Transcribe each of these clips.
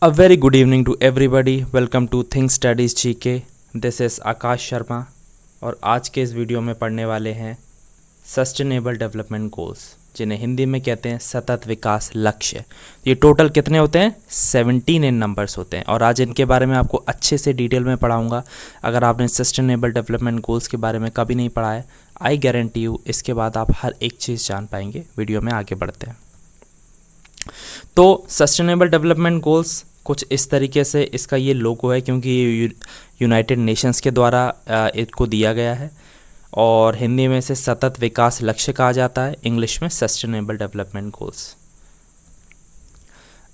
A very good evening to everybody. Welcome to Think Studies GK. This is आकाश शर्मा और आज के इस video में पढ़ने वाले हैं सस्टेनेबल डेवलपमेंट गोल्स, जिन्हें हिंदी में कहते हैं सतत विकास लक्ष्य। ये टोटल कितने होते हैं? 17 इन नंबर्स होते हैं और आज इनके बारे में आपको अच्छे से डिटेल में पढ़ाऊंगा। अगर आपने सस्टेनेबल डेवलपमेंट गोल्स के बारे में कभी नहीं पढ़ा है, आई गारंटी यू इसके बाद आप हर एक चीज़ जान पाएंगे। वीडियो में आगे बढ़ते हैं। तो सस्टेनेबल डेवलपमेंट गोल्स कुछ इस तरीके से इसका ये लोगो है, क्योंकि ये यूनाइटेड नेशंस के द्वारा इसको दिया गया है और हिंदी में इसे सतत विकास लक्ष्य कहा जाता है, इंग्लिश में सस्टेनेबल डेवलपमेंट गोल्स।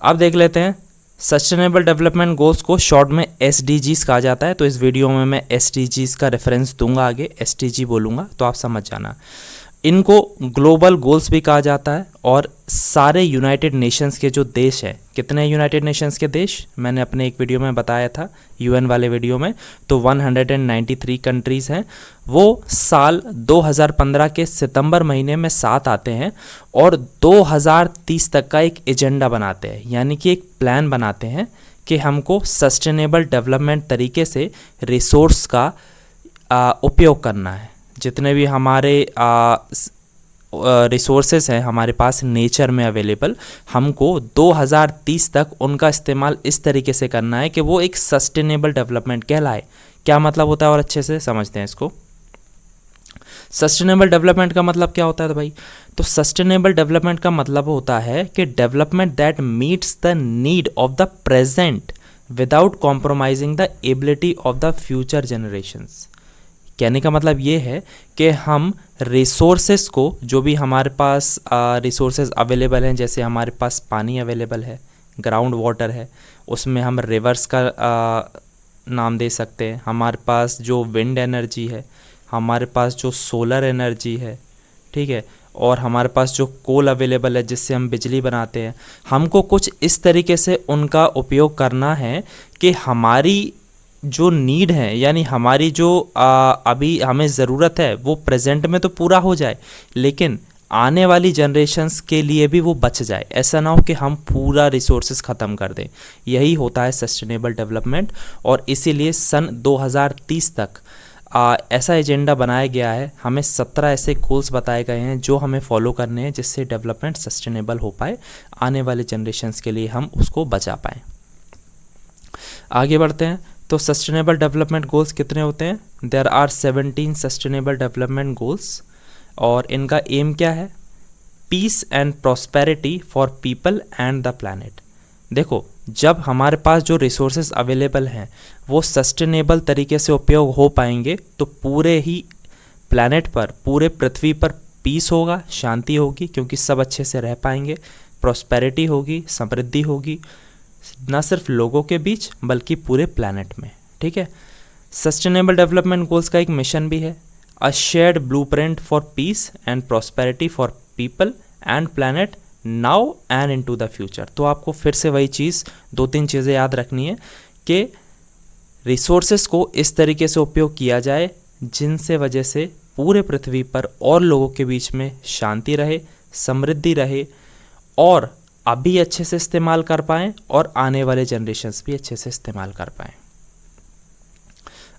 अब देख लेते हैं सस्टेनेबल डेवलपमेंट गोल्स को शॉर्ट में SDGs कहा जाता है। तो इस वीडियो में मैं SDGs का रेफरेंस दूंगा, आगे SDG बोलूँगा तो आप समझ जाना। इनको ग्लोबल गोल्स भी कहा जाता है और सारे यूनाइटेड नेशंस के जो देश हैं, कितने यूनाइटेड नेशंस के देश मैंने अपने एक वीडियो में बताया था, UN वाले वीडियो में, तो 193 कंट्रीज़ हैं। वो साल 2015 के सितंबर महीने में साथ आते हैं और 2030 तक का एक एजेंडा बनाते हैं, यानी कि एक प्लान बनाते हैं कि हमको सस्टेनेबल डेवलपमेंट तरीके से रिसोर्स का उपयोग करना है। जितने भी हमारे रिसोर्सेज हैं हमारे पास नेचर में अवेलेबल, हमको 2030 तक उनका इस्तेमाल इस तरीके से करना है कि वो एक सस्टेनेबल डेवलपमेंट कहलाए। क्या मतलब होता है और अच्छे से समझते हैं इसको। सस्टेनेबल डेवलपमेंट का मतलब क्या होता है भाई? तो सस्टेनेबल डेवलपमेंट का मतलब होता है कि development that meets the need of the present without compromising the ability of the future generations. कहने का मतलब ये है कि हम रिसोर्सेस को, जो भी हमारे पास रिसोर्सेज अवेलेबल हैं, जैसे हमारे पास पानी अवेलेबल है, ग्राउंड वाटर है, उसमें हम रिवर्स का नाम दे सकते हैं। हमारे पास जो विंड एनर्जी है, हमारे पास जो सोलर एनर्जी है, ठीक है, और हमारे पास जो कोल अवेलेबल है जिससे हम बिजली बनाते हैं, हमको कुछ इस तरीके से उनका उपयोग करना है कि हमारी जो नीड है, यानी हमारी जो अभी हमें ज़रूरत है वो प्रेजेंट में तो पूरा हो जाए, लेकिन आने वाली जनरेशन्स के लिए भी वो बच जाए। ऐसा ना हो कि हम पूरा रिसोर्सेज ख़त्म कर दें। यही होता है सस्टेनेबल डेवलपमेंट और इसीलिए सन 2030 तक ऐसा एजेंडा बनाया गया है। हमें 17 ऐसे गोल्स बताए गए हैं जो हमें फॉलो करने हैं, जिससे डेवलपमेंट सस्टेनेबल हो पाए, आने वाले जनरेशन्स के लिए हम उसको बचा पाएँ। आगे बढ़ते हैं। तो सस्टेनेबल डेवलपमेंट गोल्स कितने होते हैं? There are 17 sustainable development goals और इनका एम क्या है? Peace and prosperity for people and the planet. देखो, जब हमारे पास जो रिसोर्सेज अवेलेबल हैं वो सस्टेनेबल तरीके से उपयोग हो पाएंगे तो पूरे ही प्लैनेट पर, पूरे पृथ्वी पर पीस होगा, शांति होगी, क्योंकि सब अच्छे से रह पाएंगे। प्रॉस्पेरिटी होगी, समृद्धि होगी, ना सिर्फ लोगों के बीच बल्कि पूरे प्लैनेट में, ठीक है। सस्टेनेबल डेवलपमेंट गोल्स का एक मिशन भी है, a shared blueprint for piece and prosperity for people and planet now and into the future. तो आपको फिर से वही चीज़, 2-3 चीज़ें याद रखनी है कि रिसोर्सेस को इस तरीके से उपयोग किया जाए जिनसे वजह से पूरे पृथ्वी पर और लोगों के बीच में शांति रहे, समृद्धि रहे और अभी अच्छे से इस्तेमाल कर पाएँ और आने वाले जनरेशन्स भी अच्छे से इस्तेमाल कर पाएँ।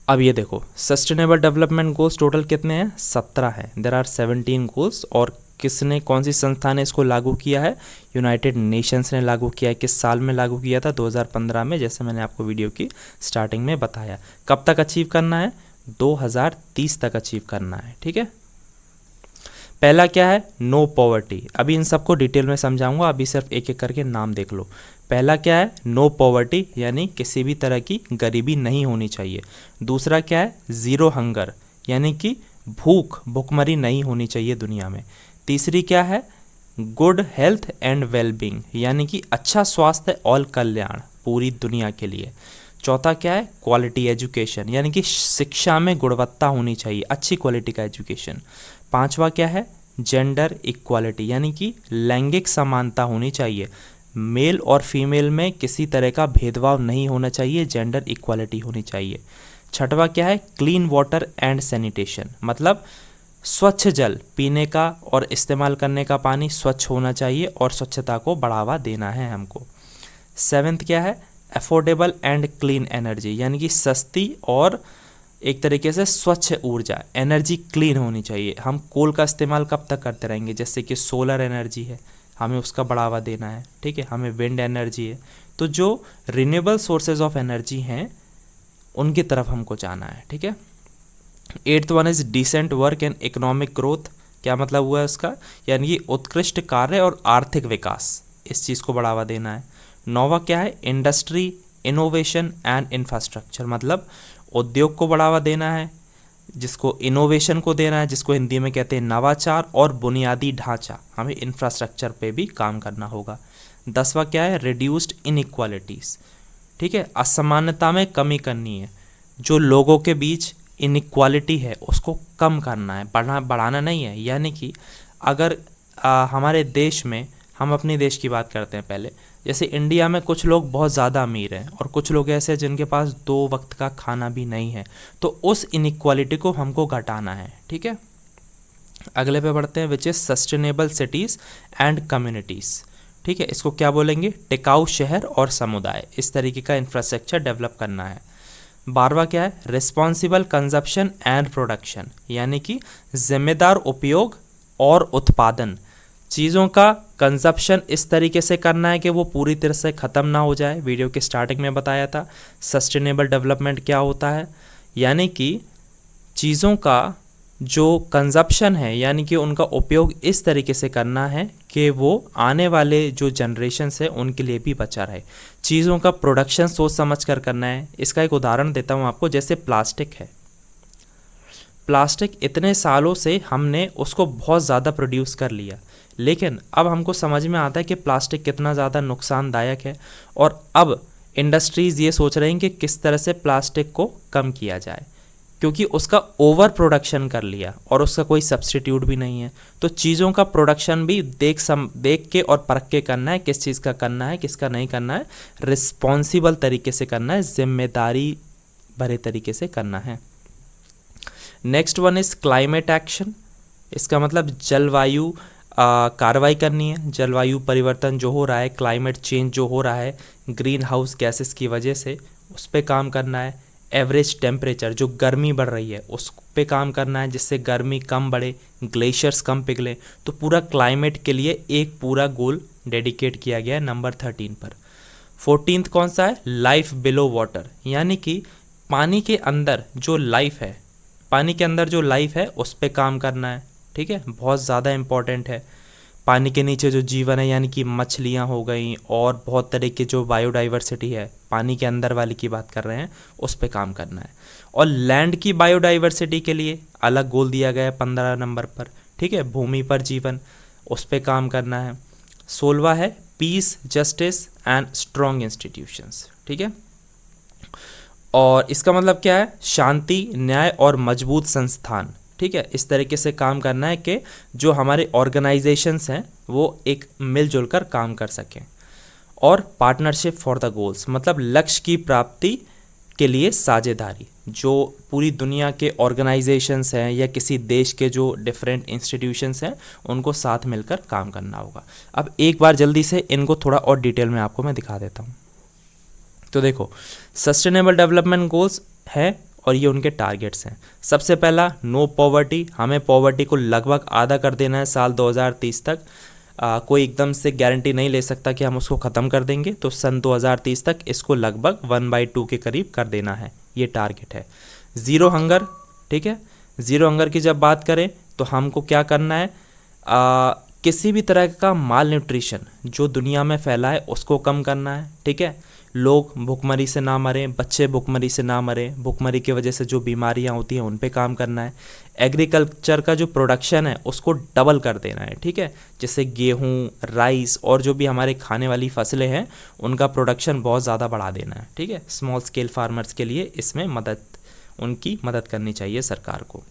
अब ये देखो, सस्टेनेबल डेवलपमेंट गोल्स टोटल कितने हैं? 17 हैं। There are 17 goals. और किसने, कौन सी संस्था ने इसको लागू किया है? यूनाइटेड नेशंस ने लागू किया है। किस साल में लागू किया था? 2015 में, जैसे मैंने आपको वीडियो की स्टार्टिंग में बताया। कब तक अचीव करना है? 2030 तक अचीव करना है, ठीक है। पहला क्या है? No poverty. अभी इन सबको डिटेल में समझाऊंगा, अभी सिर्फ एक एक करके नाम देख लो। पहला क्या है? नो पॉवर्टी, यानी किसी भी तरह की गरीबी नहीं होनी चाहिए। दूसरा क्या है? ज़ीरो हंगर, यानी कि भूखमरी नहीं होनी चाहिए दुनिया में। तीसरी क्या है? गुड हेल्थ एंड वेलबींग, यानी कि अच्छा स्वास्थ्य और कल्याण पूरी दुनिया के लिए। चौथा क्या है? क्वालिटी एजुकेशन, यानी कि शिक्षा में गुणवत्ता होनी चाहिए, अच्छी क्वालिटी का एजुकेशन। पांचवा क्या है? जेंडर इक्वालिटी, यानी कि लैंगिक समानता होनी चाहिए, मेल और फीमेल में किसी तरह का भेदभाव नहीं होना चाहिए, जेंडर इक्वालिटी होनी चाहिए। छठवा क्या है? क्लीन वाटर एंड सैनिटेशन, मतलब स्वच्छ जल पीने का और इस्तेमाल करने का पानी स्वच्छ होना चाहिए और स्वच्छता को बढ़ावा देना है हमको। 7th क्या है? अफोर्डेबल एंड क्लीन एनर्जी, यानी कि सस्ती और एक तरीके से स्वच्छ ऊर्जा, एनर्जी क्लीन होनी चाहिए। हम कोल का इस्तेमाल कब तक करते रहेंगे, जैसे कि सोलर एनर्जी है, हमें उसका बढ़ावा देना है, ठीक है, हमें विंड एनर्जी है, तो जो रिन्यूएबल सोर्सेज ऑफ एनर्जी हैं उनकी तरफ हमको जाना है, ठीक है। 8th one is decent work and economic growth, क्या मतलब हुआ है उसका, यानी कि उत्कृष्ट कार्य और आर्थिक विकास, इस चीज़ को बढ़ावा देना है। 9वां क्या है, इंडस्ट्री, इनोवेशन एंड इंफ्रास्ट्रक्चर, मतलब उद्योग को बढ़ावा देना है, जिसको इनोवेशन को देना है, जिसको हिंदी में कहते हैं नवाचार, और बुनियादी ढांचा, हमें इंफ्रास्ट्रक्चर पे भी काम करना होगा। 10वां क्या है, रिड्यूस्ड इनइक्वालिटीज़, ठीक है, असमानता में कमी करनी है, जो लोगों के बीच इनइक्वालिटी है उसको कम करना है, बढ़ाना नहीं है। यानी कि अगर हमारे देश में, हम अपने देश की बात करते हैं पहले, जैसे इंडिया में कुछ लोग बहुत ज़्यादा अमीर हैं और कुछ लोग ऐसे हैं जिनके पास 2 वक्त का खाना भी नहीं है, तो उस इनइक्वालिटी को हमको घटाना है, ठीक है। अगले पे बढ़ते हैं, which is sustainable cities and communities, ठीक है, इसको क्या बोलेंगे, टिकाऊ शहर और समुदाय, इस तरीके का इंफ्रास्ट्रक्चर डेवलप करना है। 12वां क्या है, रिस्पॉन्सिबल कंजप्शन एंड प्रोडक्शन, यानी कि जिम्मेदार उपयोग और उत्पादन, चीज़ों का कंजप्शन इस तरीके से करना है कि वो पूरी तरह से ख़त्म ना हो जाए। वीडियो के स्टार्टिंग में बताया था सस्टेनेबल डेवलपमेंट क्या होता है, यानी कि चीज़ों का जो कंजप्शन है, यानी कि उनका उपयोग इस तरीके से करना है कि वो आने वाले जो जनरेशन्स है उनके लिए भी बचा रहे। चीज़ों का प्रोडक्शन सोच समझ कर करना है। इसका एक उदाहरण देता हूँ आपको, जैसे प्लास्टिक है, प्लास्टिक इतने सालों से हमने उसको बहुत ज़्यादा प्रोड्यूस कर लिया, लेकिन अब हमको समझ में आता है कि प्लास्टिक कितना ज़्यादा नुकसानदायक है, और अब इंडस्ट्रीज़ ये सोच रही हैं कि किस तरह से प्लास्टिक को कम किया जाए, क्योंकि उसका ओवर प्रोडक्शन कर लिया और उसका कोई सब्स्टिट्यूट भी नहीं है। तो चीज़ों का प्रोडक्शन भी देख के और परख के करना है, किस चीज़ का करना है, किसका नहीं करना है, रिस्पॉन्सिबल तरीके से करना है, जिम्मेदारी भरे तरीके से करना है। Next one is climate action, इसका मतलब जलवायु कार्रवाई करनी है। जलवायु परिवर्तन जो हो रहा है, क्लाइमेट चेंज जो हो रहा है ग्रीन हाउस गैसेस की वजह से, उस पर काम करना है। एवरेज टेम्परेचर, जो गर्मी बढ़ रही है उस पे काम करना है, जिससे गर्मी कम बढ़े, ग्लेशियर्स कम पिघले। तो पूरा क्लाइमेट के लिए एक पूरा गोल डेडिकेट किया गया है नंबर 13 पर। 14th कौन सा है, लाइफ बिलो वाटर, यानी कि पानी के अंदर जो लाइफ है, पानी के अंदर जो लाइफ है उस पे काम करना है, ठीक है, बहुत ज़्यादा इम्पॉर्टेंट है। पानी के नीचे जो जीवन है, यानी कि मछलियाँ हो गई और बहुत तरह की जो बायोडाइवर्सिटी है, पानी के अंदर वाली की बात कर रहे हैं, उस पे काम करना है। और लैंड की बायोडाइवर्सिटी के लिए अलग गोल दिया गया है 15 नंबर पर, ठीक है, भूमि पर जीवन, उस पे काम करना है। 16वां है peace, justice and strong institutions, ठीक है, और इसका मतलब क्या है, शांति, न्याय और मजबूत संस्थान, ठीक है। इस तरीके से काम करना है कि जो हमारे ऑर्गेनाइजेशंस हैं वो एक मिलजुल कर काम कर सकें। और पार्टनरशिप फॉर द गोल्स, मतलब लक्ष्य की प्राप्ति के लिए साझेदारी, जो पूरी दुनिया के ऑर्गेनाइजेशंस हैं या किसी देश के जो डिफरेंट इंस्टीट्यूशंस हैं उनको साथ मिलकर काम करना होगा। अब एक बार जल्दी से इनको थोड़ा और डिटेल में आपको मैं दिखा देता हूँ। तो देखो, सस्टेनेबल डेवलपमेंट गोल्स है और ये उनके टारगेट्स हैं। सबसे पहला, नो पॉवर्टी, हमें पॉवर्टी को लगभग आधा कर देना है साल 2030 तक। कोई एकदम से गारंटी नहीं ले सकता कि हम उसको ख़त्म कर देंगे, तो सन 2030 तक इसको लगभग 1/2 के करीब कर देना है, ये टारगेट है। ज़ीरो हंगर, ठीक है, ज़ीरो हंगर की जब बात करें तो हमको क्या करना है, किसी भी तरह का माल न्यूट्रिशन जो दुनिया में फैला है उसको कम करना है, ठीक है। लोग भुखमरी से ना मरें, बच्चे भुखमरी से ना मरें, भुखमरी की वजह से जो बीमारियां होती हैं उन पे काम करना है। एग्रीकल्चर का जो प्रोडक्शन है उसको डबल कर देना है, ठीक है, जैसे गेहूं, राइस और जो भी हमारे खाने वाली फसलें हैं उनका प्रोडक्शन बहुत ज़्यादा बढ़ा देना है, ठीक है। स्मॉल स्केल फार्मर्स के लिए इसमें उनकी मदद करनी चाहिए सरकार को।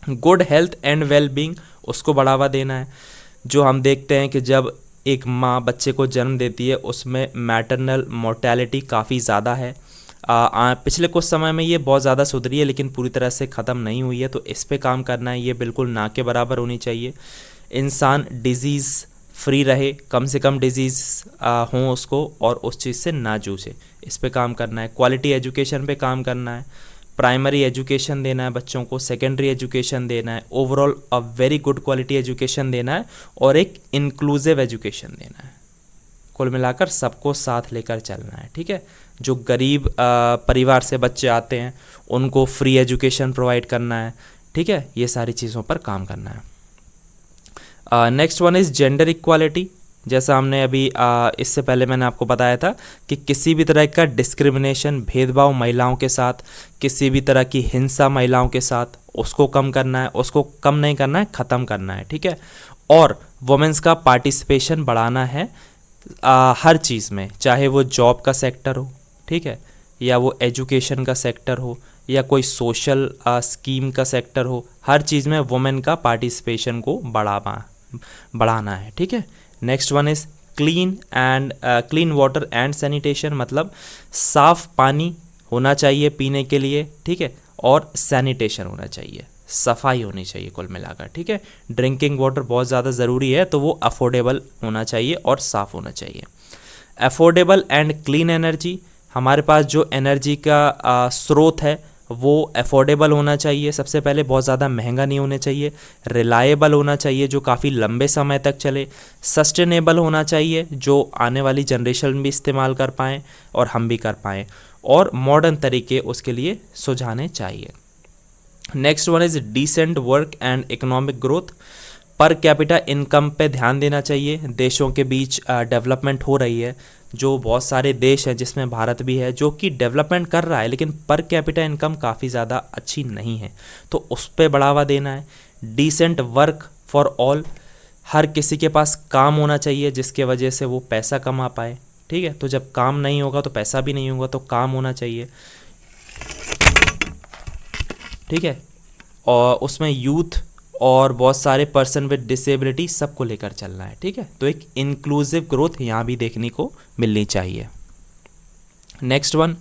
Good health and well being, उसको बढ़ावा देना है। जो हम देखते हैं कि जब एक माँ बच्चे को जन्म देती है उसमें मैटरनल मोर्टेलिटी काफ़ी ज़्यादा है। पिछले कुछ समय में ये बहुत ज़्यादा सुधरी है लेकिन पूरी तरह से ख़त्म नहीं हुई है, तो इस पे काम करना है, ये बिल्कुल ना के बराबर होनी चाहिए। इंसान डिजीज़ फ्री रहे, कम से कम डिजीज़ हों उसको, और उस चीज़ से ना जूझे, इस पे काम करना है। क्वालिटी एजुकेशन पे काम करना है, प्राइमरी एजुकेशन देना है बच्चों को, सेकेंडरी एजुकेशन देना है, overall a very good quality education देना है, और एक इंक्लूसिव एजुकेशन देना है। कुल मिलाकर सबको साथ लेकर चलना है, ठीक है। जो गरीब परिवार से बच्चे आते हैं उनको फ्री एजुकेशन प्रोवाइड करना है, ठीक है। ये सारी चीज़ों पर काम करना है। Next one is gender equality. जैसा हमने अभी इससे पहले मैंने आपको बताया था कि किसी भी तरह का डिस्क्रिमिनेशन, भेदभाव महिलाओं के साथ, किसी भी तरह की हिंसा महिलाओं के साथ, उसको कम करना है, उसको कम नहीं करना है, ख़त्म करना है, ठीक है। और वुमेंस का पार्टिसिपेशन बढ़ाना है हर चीज़ में, चाहे वो जॉब का सेक्टर हो, ठीक है, या वो एजुकेशन का सेक्टर हो, या कोई सोशल स्कीम का सेक्टर हो, हर चीज़ में वुमेन का पार्टिसिपेशन को बढ़ाना है, ठीक है। Next one is clean water and sanitation, मतलब साफ़ पानी होना चाहिए पीने के लिए, ठीक है, और सैनिटेशन होना चाहिए, सफाई होनी चाहिए कुल मिलाकर, ठीक है। ड्रिंकिंग वाटर बहुत ज़्यादा ज़रूरी है, तो वो अफोर्डेबल होना चाहिए और साफ़ होना चाहिए। अफोर्डेबल एंड क्लीन एनर्जी, हमारे पास जो एनर्जी का स्रोत है वो अफोर्डेबल होना चाहिए, सबसे पहले बहुत ज़्यादा महंगा नहीं होना चाहिए, रिलायबल होना चाहिए जो काफ़ी लंबे समय तक चले, सस्टेनेबल होना चाहिए जो आने वाली जनरेशन भी इस्तेमाल कर पाएँ और हम भी कर पाएँ, और मॉडर्न तरीके उसके लिए सुझाने चाहिए। Next one is decent work and economic growth. Per capita income पे ध्यान देना चाहिए। देशों के बीच डेवलपमेंट हो रही है, जो बहुत सारे देश हैं जिसमें भारत भी है जो कि डेवलपमेंट कर रहा है, लेकिन पर कैपिटा इनकम काफ़ी ज़्यादा अच्छी नहीं है, तो उस पर बढ़ावा देना है। डिसेंट वर्क फॉर ऑल, हर किसी के पास काम होना चाहिए जिसके वजह से वो पैसा कमा पाए, ठीक है। तो जब काम नहीं होगा तो पैसा भी नहीं होगा, तो काम होना चाहिए, ठीक है। और उसमें यूथ और बहुत सारे पर्सन विद डिसेबिलिटी सबको लेकर चलना है, ठीक है। तो एक इंक्लूसिव ग्रोथ यहाँ भी देखने को मिलनी चाहिए। Next one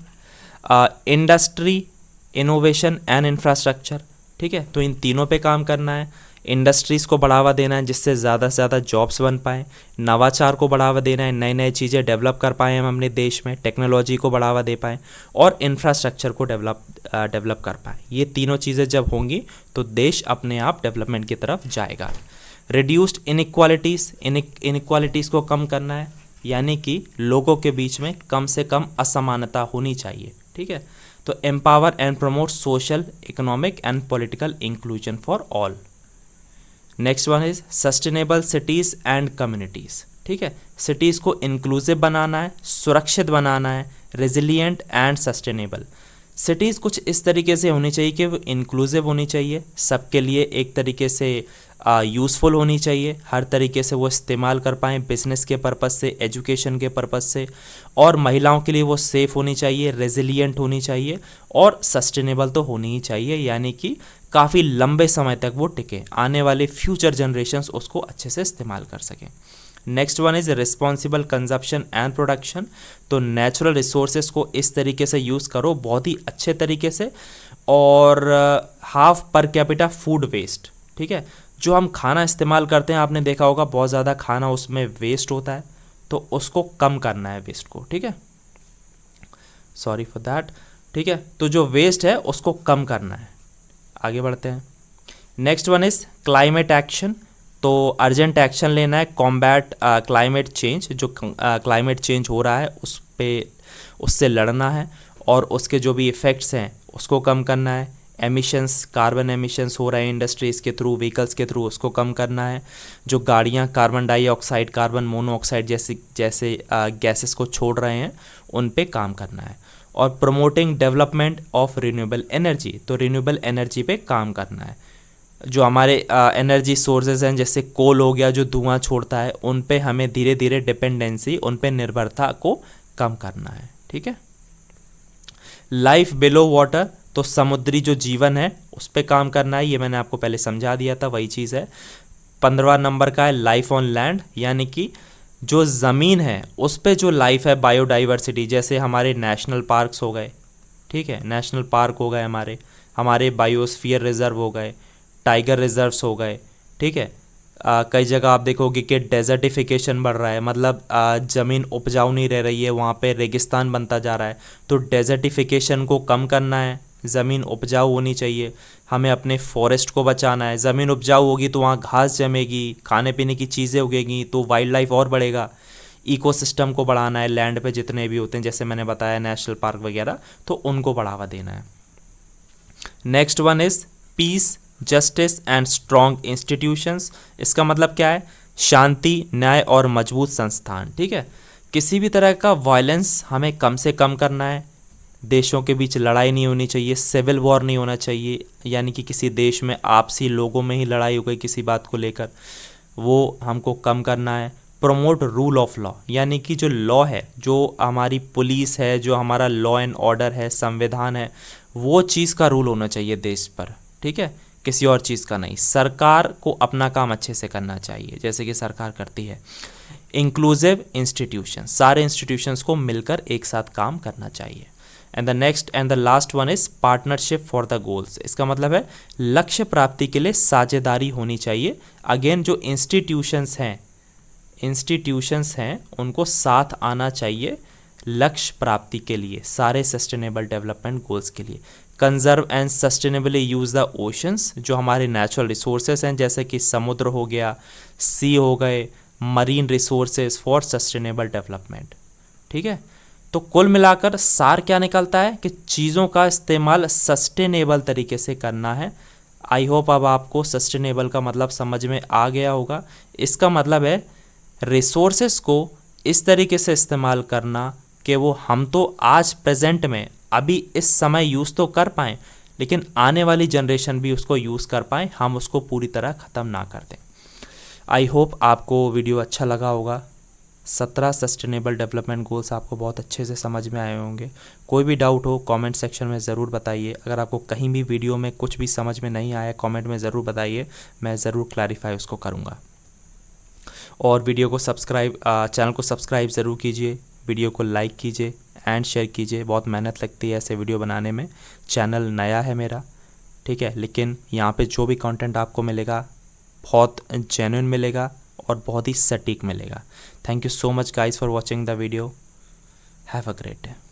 industry, innovation and infrastructure, ठीक है। तो इन तीनों पे काम करना है। इंडस्ट्रीज़ को बढ़ावा देना है जिससे ज़्यादा से ज़्यादा जॉब्स बन पाएँ, नवाचार को बढ़ावा देना है, नई नई चीज़ें डेवलप कर पाएँ हम अपने देश में, टेक्नोलॉजी को बढ़ावा दे पाएँ, और इंफ्रास्ट्रक्चर को डेवलप कर पाएँ। ये तीनों चीज़ें जब होंगी तो देश अपने आप डेवलपमेंट की तरफ जाएगा। रिड्यूस्ड इनइक्वालिटीज़ को कम करना है, यानी कि लोगों के बीच में कम से कम असमानता होनी चाहिए, ठीक है। तो empower and promote social, economic and political inclusion for all. Next one is sustainable cities and communities, ठीक है। सिटीज़ को इंक्लूसिव बनाना है, सुरक्षित बनाना है, रेजिलिएंट एंड सस्टेनेबल। सिटीज़ कुछ इस तरीके से होनी चाहिए कि वो इंक्लूसिव होनी चाहिए, सबके लिए एक तरीके से यूज़फुल होनी चाहिए, हर तरीके से वो इस्तेमाल कर पाएँ, बिजनेस के पर्पज़ से, एजुकेशन के पर्पज़ से, और महिलाओं के लिए वो सेफ़ होनी चाहिए, रेजिलिएंट होनी चाहिए, और सस्टेनेबल तो होनी ही चाहिए, यानी कि काफ़ी लंबे समय तक वो टिके, आने वाले फ्यूचर जनरेशन्स उसको अच्छे से इस्तेमाल कर सकें। Next one is responsible consumption and production. तो नेचुरल रिसोर्सेज को इस तरीके से यूज़ करो बहुत ही अच्छे तरीके से, और half per capita food waste, ठीक है। जो हम खाना इस्तेमाल करते हैं, आपने देखा होगा बहुत ज़्यादा खाना उसमें वेस्ट होता है, तो उसको कम करना है वेस्ट को, ठीक है। सॉरी फॉर दैट, ठीक है। तो जो वेस्ट है उसको कम करना है। आगे बढ़ते हैं। Next one is climate action. तो अर्जेंट एक्शन लेना है, कॉम्बैट क्लाइमेट चेंज, जो क्लाइमेट चेंज हो रहा है उससे लड़ना है, और उसके जो भी इफ़ेक्ट्स हैं उसको कम करना है। एमिशंस, कार्बन एमिशंस हो रहे हैं इंडस्ट्रीज़ के थ्रू, व्हीकल्स के थ्रू, उसको कम करना है। जो गाड़ियाँ कार्बन डाइऑक्साइड, कार्बन मोनोऑक्साइड जैसे गैसेस को छोड़ रहे हैं, उन पे काम करना है। और promoting development of renewable energy, तो रिन्यूएबल एनर्जी पे काम करना है। जो हमारे एनर्जी सोर्सेज हैं, जैसे कोल हो गया जो धुआं छोड़ता है, उन पे हमें धीरे धीरे डिपेंडेंसी, उन पे निर्भरता को कम करना है, ठीक है। लाइफ बिलो वाटर, तो समुद्री जो जीवन है उस पे काम करना है, ये मैंने आपको पहले समझा दिया था, वही चीज़ है। 15वां नंबर का है लाइफ ऑन लैंड, यानी कि जो ज़मीन है उस पे जो लाइफ है, बायोडाइवर्सिटी, जैसे हमारे नेशनल पार्क्स हो गए, ठीक है, नेशनल पार्क हो गए, हमारे बायोस्फीयर रिजर्व हो गए, टाइगर रिजर्व्स हो गए, ठीक है, कई जगह आप देखोगे कि डेजर्टिफिकेशन बढ़ रहा है, मतलब ज़मीन उपजाऊ नहीं रह रही है, वहाँ पे रेगिस्तान बनता जा रहा है। तो डेजर्टिफिकेशन को कम करना है, ज़मीन उपजाऊ होनी चाहिए, हमें अपने फॉरेस्ट को बचाना है। ज़मीन उपजाऊ होगी तो वहाँ घास जमेगी, खाने पीने की चीज़ें उगेगी, तो वाइल्ड लाइफ और बढ़ेगा। इकोसिस्टम को बढ़ाना है, लैंड पे जितने भी होते हैं जैसे मैंने बताया नेशनल पार्क वगैरह, तो उनको बढ़ावा देना है। Next one is piece, justice and strong institutions. इसका मतलब क्या है? शांति, न्याय और मजबूत संस्थान। ठीक है, किसी भी तरह का वायलेंस हमें कम से कम करना है, देशों के बीच लड़ाई नहीं होनी चाहिए, सिविल वॉर नहीं होना चाहिए, यानी कि किसी देश में आपसी लोगों में ही लड़ाई हो गई किसी बात को लेकर, वो हमको कम करना है। प्रमोट रूल ऑफ लॉ, यानी कि जो लॉ है, जो हमारी पुलिस है, जो हमारा लॉ एंड ऑर्डर है, संविधान है, वो चीज़ का रूल होना चाहिए देश पर। ठीक है, किसी और चीज़ का नहीं। सरकार को अपना काम अच्छे से करना चाहिए जैसे कि सरकार करती है। इंक्लूसिव इंस्टीट्यूशन, सारे इंस्टीट्यूशंस को मिलकर एक साथ काम करना चाहिए। And the next and the last one is partnership for the goals. इसका मतलब है लक्ष्य प्राप्ति के लिए साझेदारी होनी चाहिए। अगेन जो इंस्टीट्यूशंस हैं उनको साथ आना चाहिए लक्ष्य प्राप्ति के लिए, सारे सस्टेनेबल डेवलपमेंट गोल्स के लिए। Conserve and sustainably use the oceans, जो हमारे नेचुरल रिसोर्सेज हैं जैसे कि समुद्र हो गया, सी हो गए, marine resources for sustainable development. ठीक है, तो कुल मिलाकर सार क्या निकलता है कि चीज़ों का इस्तेमाल सस्टेनेबल तरीके से करना है। आई होप अब आपको सस्टेनेबल का मतलब समझ में आ गया होगा। इसका मतलब है रिसोर्सेस को इस तरीके से इस्तेमाल करना कि वो हम तो आज प्रेजेंट में अभी इस समय यूज़ तो कर पाएँ, लेकिन आने वाली जनरेशन भी उसको यूज़ कर पाएँ, हम उसको पूरी तरह ख़त्म ना कर दें। आई होप आपको वीडियो अच्छा लगा होगा। 17 सस्टेनेबल डेवलपमेंट गोल्स आपको बहुत अच्छे से समझ में आए होंगे। कोई भी डाउट हो कमेंट सेक्शन में ज़रूर बताइए। अगर आपको कहीं भी वीडियो में कुछ भी समझ में नहीं आया कमेंट में ज़रूर बताइए, मैं ज़रूर क्लैरिफाई उसको करूँगा। और वीडियो को चैनल को सब्सक्राइब ज़रूर कीजिए, वीडियो को लाइक कीजिए एंड शेयर कीजिए। बहुत मेहनत लगती है ऐसे वीडियो बनाने में, चैनल नया है मेरा। ठीक है, लेकिन यहाँ पे जो भी कंटेंट आपको मिलेगा बहुत जेन्युइन मिलेगा और बहुत ही सटीक मिलेगा। Thank you so much guys for watching the video. Have a great day.